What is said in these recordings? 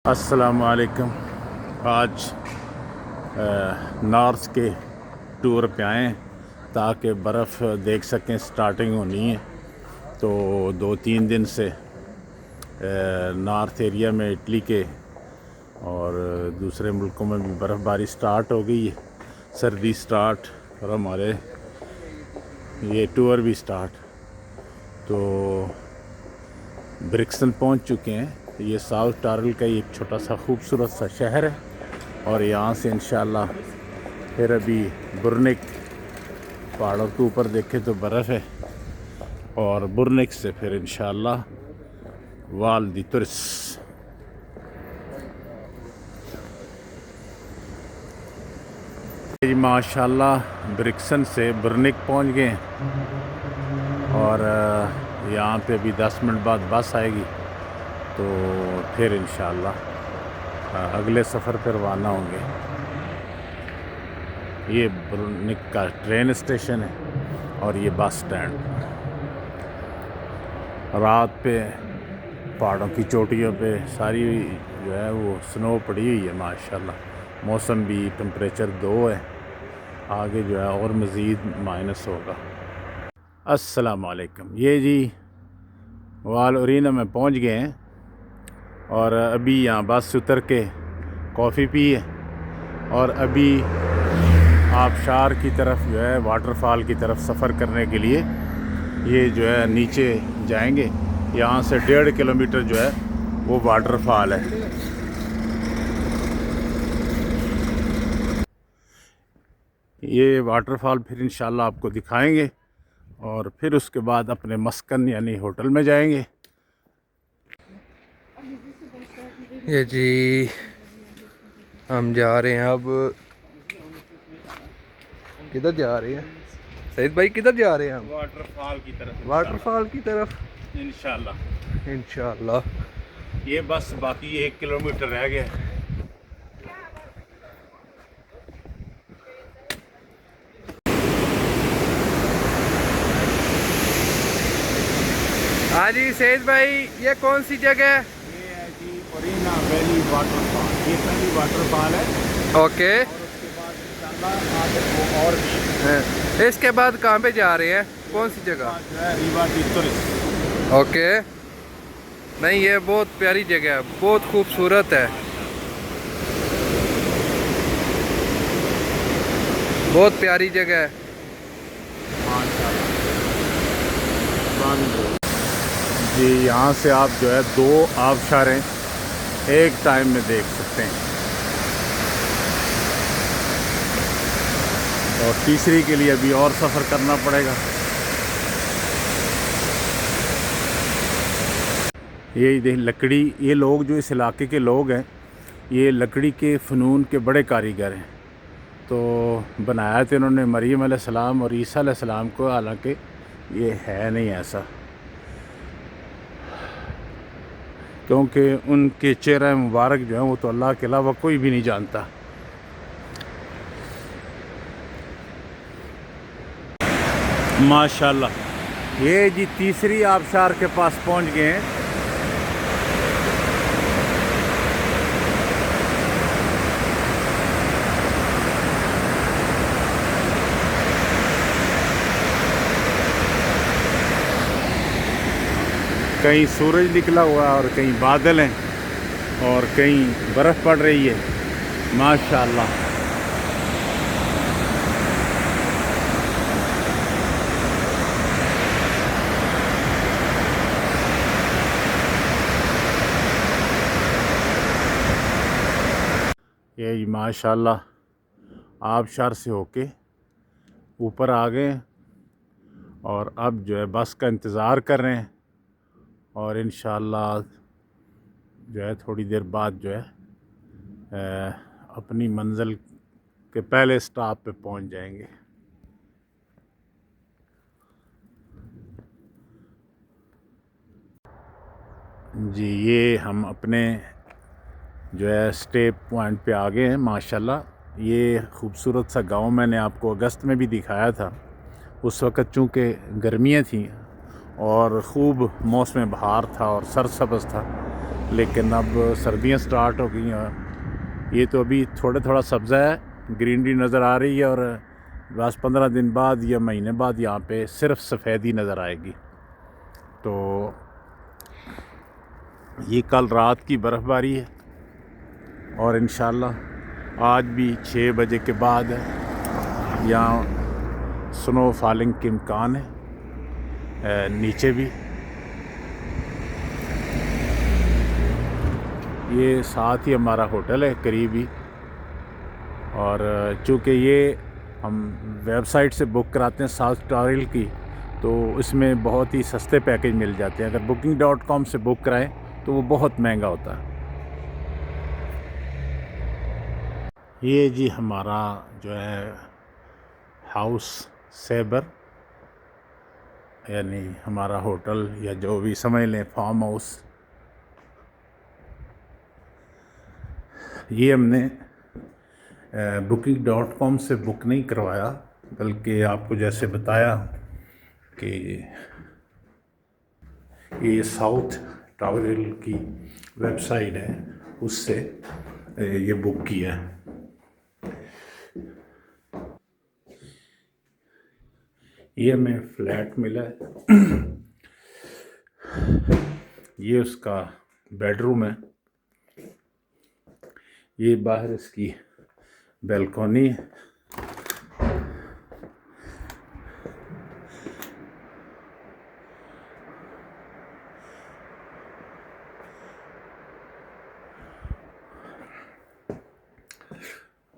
अस्सलामु अलैकुम। आज नॉर्थ के टूर पे आए ताकि बर्फ़ देख सकें। स्टार्टिंग होनी है तो 2-3 दिन से नॉर्थ एरिया में इटली के और दूसरे मुल्कों में भी बर्फ़बारी स्टार्ट हो गई है। सर्दी स्टार्ट और हमारे ये टूर भी स्टार्ट। तो ब्रिक्सन पहुंच चुके हैं। ये साउथ टारल का एक छोटा सा खूबसूरत सा शहर है और यहाँ से इंशाल्लाह फिर अभी बुर्निक पहाड़ों के ऊपर देखे तो बर्फ़ है और बुर्निक से फिर इंशाल्लाह वाल दी तुर्स। माशाल्लाह ब्रिक्सन से बुर्निक पहुँच गए और यहाँ पे अभी 10 मिनट बाद बस आएगी तो फिर इंशाल्लाह अगले सफ़र पर रवाना होंगे। ये बुर्निक का ट्रेन स्टेशन है और ये बस स्टैंड। रात पे पहाड़ों की चोटियों पे सारी जो है वो स्नो पड़ी हुई है माशाल्लाह। मौसम भी टेम्परेचर 2 है, आगे जो है और मज़ीद माइनस होगा। अस्सलाम वालेकुम। ये जी वाल ओरिना में पहुंच गए हैं और अभी यहाँ बस से उतर के कॉफ़ी पी है और अभी आबशार की तरफ जो है वाटरफॉल की तरफ सफ़र करने के लिए ये जो है नीचे जाएंगे। यहाँ से 1.5 किलोमीटर जो है वो वाटरफॉल है। ये वाटरफॉल फिर इंशाल्लाह आपको दिखाएंगे और फिर उसके बाद अपने मस्कन यानी होटल में जाएंगे। ये जी हम जा रहे हैं अब। किधर जा रहे हैं सईद भाई? किधर जा रहे हैं हम? वाटरफॉल की तरफ। वाटरफॉल की तरफ इंशाल्लाह। ये बस बाकी 1 किलोमीटर रह गया। हाँ जी सईद भाई, ये कौन सी जगह है? ये है जी ओरिना वैली वाटरफॉल। ये पहली वाटरफॉल है ओके। और उसके बाद इंशाल्लाह आगे वो और भी। इसके बाद कहाँ पे जा रहे हैं? कौन सी जगह? जो है रिवा दी तुर्स। ओके। नहीं, ये बहुत प्यारी जगह है, बहुत खूबसूरत है, बहुत प्यारी जगह है। जी यहाँ से आप जो है 2 आबशारें एक टाइम में देख सकते हैं और तीसरी के लिए अभी और सफ़र करना पड़ेगा। ये देख लकड़ी, ये लोग जो इस इलाके के लोग हैं ये लकड़ी के फ़नून के बड़े कारीगर हैं। तो बनाया तो इन्होंने मरीम अलैहिस्सलाम और ईसा अलैहिस्सलाम को, हालांकि ये है नहीं ऐसा, क्योंकि उनके चेहरा मुबारक जो है वो तो अल्लाह के अलावा कोई भी नहीं जानता। माशाल्लाह। ये जी तीसरी आबशार के पास पहुंच गए हैं। कहीं सूरज निकला हुआ है और कहीं बादल हैं और कहीं बर्फ़ पड़ रही है माशाल्लाह। ये जी माशाल्लाह आबशार से होके ऊपर आ गए और अब जो है बस का इंतज़ार कर रहे हैं और इंशाल्लाह जो है थोड़ी देर बाद जो है अपनी मंजिल के पहले स्टॉप पे पहुंच जाएंगे। जी ये हम अपने जो है स्टे पॉइंट पे आ गए हैं माशाल्लाह। ये खूबसूरत सा गांव मैंने आपको अगस्त में भी दिखाया था। उस वक़्त चूँकि गर्मियाँ थी और ख़ूब मौसम बहार था और सरसब्ज़ था, लेकिन अब सर्दियां स्टार्ट हो गई हैं। ये तो अभी थोड़ा सब्ज़ा है, ग्रीनरी नज़र आ रही है, और बस 15 दिन बाद या महीने बाद यहाँ पे सिर्फ सफ़ेदी नज़र आएगी। तो ये कल रात की बर्फ़बारी है, और इंशाल्लाह आज भी 6 बजे के बाद यहाँ स्नो फॉलिंग के इम्कान है। नीचे भी ये साथ ही हमारा होटल है करीब ही, और चूँकि ये हम वेबसाइट से बुक कराते हैं साउथ टॉरल की, तो इसमें बहुत ही सस्ते पैकेज मिल जाते हैं। अगर booking.com से बुक कराएं तो वो बहुत महंगा होता है। ये जी हमारा जो है हाउस सेबर, यानी हमारा होटल या जो भी समझ लें फार्म हाउस। ये हमने booking.com से बुक नहीं करवाया, बल्कि आपको जैसे बताया कि ये साउथ टॉरल की वेबसाइट है, उससे ये बुक किया है। ये हमें फ्लैट मिला है। ये उसका बेडरूम है, ये बाहर इसकी बैल्कनी है।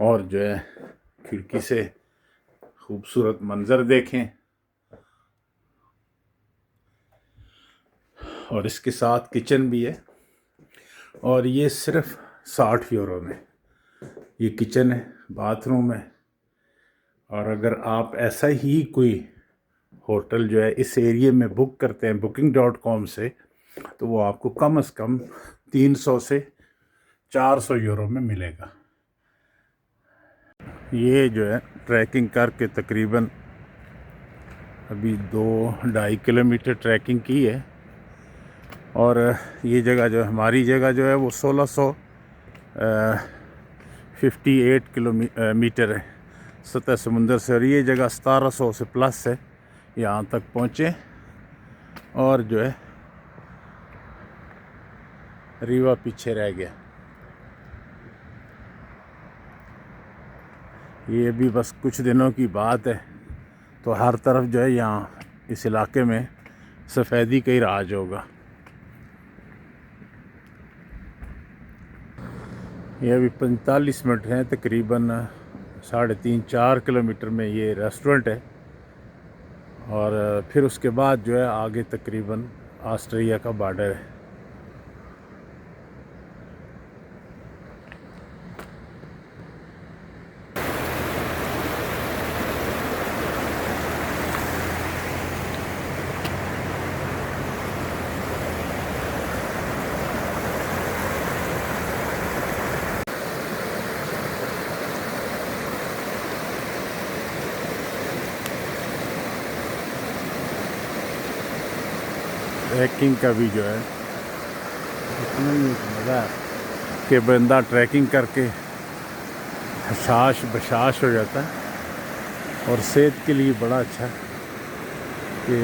और जो है खिड़की से खूबसूरत मंज़र देखें, और इसके साथ किचन भी है, और ये सिर्फ 60 यूरो में ये किचन है, बाथरूम है। और अगर आप ऐसा ही कोई होटल जो है इस एरिया में बुक करते हैं booking.com से, तो वो आपको कम से कम 300 से 400 यूरो में मिलेगा। ये जो है ट्रैकिंग करके तकरीबन अभी 2-2.5 किलोमीटर ट्रैकिंग की है, और ये जगह जो हमारी जगह जो है वो 1658 किलोमीटर है सतह समुंदर से, और ये जगह 1700 से प्लस है। यहाँ तक पहुँचे, और जो है रीवा पीछे रह गया। ये भी बस कुछ दिनों की बात है, तो हर तरफ जो है यहाँ इस इलाके में सफ़ेदी का ही राज होगा। ये अभी 45 मिनट हैं, तकरीबन 3.5-4 किलोमीटर में ये रेस्टोरेंट है, और फिर उसके बाद जो है आगे तकरीबन ऑस्ट्रेलिया का बॉर्डर है। ट्रैकिंग का भी जो है इतना ही मज़ा है कि बंदा ट्रैकिंग करके हशाश बशाश हो जाता है, और सेहत के लिए बड़ा अच्छा है कि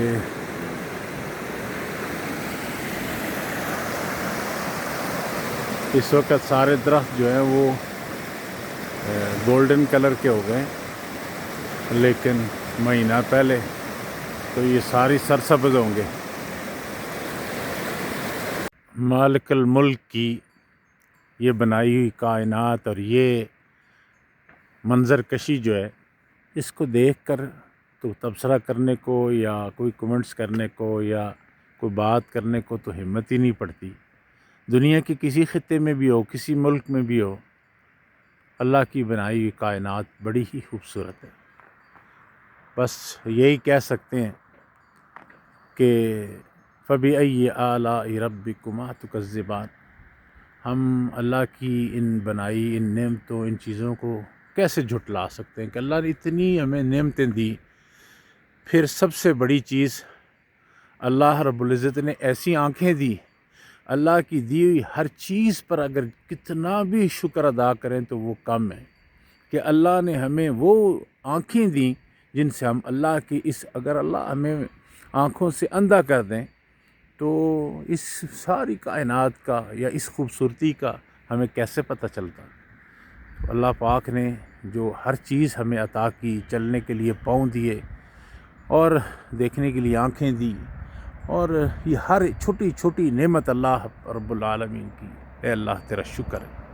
इस वक्त सारे दरख्त जो हैं वो गोल्डन कलर के हो गए, लेकिन महीना पहले तो ये सारी सरसब्ज़ होंगे। मालिकुल मुल्क की ये बनाई हुई कायनात और ये मंज़र कशी जो है, इसको देखकर तो तबसरा करने को या कोई कमेंट्स करने को या कोई बात करने को तो हिम्मत ही नहीं पड़ती। दुनिया के किसी ख़ित्ते में भी हो, किसी मुल्क में भी हो, अल्लाह की बनाई हुई कायनात बड़ी ही खूबसूरत है। बस यही कह सकते हैं कि फ़बिअय्यि आलाइ रब्बिकुमा तुकज़्ज़िबान। हम अल्लाह की इन बनाई इन नेमतों, इन चीज़ों को कैसे झुटला सकते हैं कि अल्लाह ने इतनी हमें नेमतें दी। फिर सबसे बड़ी चीज़, अल्लाह रब्बुल इज़्ज़त ने ऐसी आँखें दी, अल्लाह की दी हुई हर चीज़ पर अगर कितना भी शुक्र अदा करें तो वो कम है कि अल्लाह ने हमें वो आँखें दी जिनसे हम अल्लाह की अगर अल्लाह हमें आँखों से अंधा कर दें तो इस सारी कायनात का या इस खूबसूरती का हमें कैसे पता चलता। तो अल्लाह पाक ने जो हर चीज़ हमें अता की, चलने के लिए पाँव दिए और देखने के लिए आँखें दी, और ये हर छोटी छोटी नेमत अल्लाह रब्बुल आलमीन की। ए अल्लाह तेरा शुक्र है।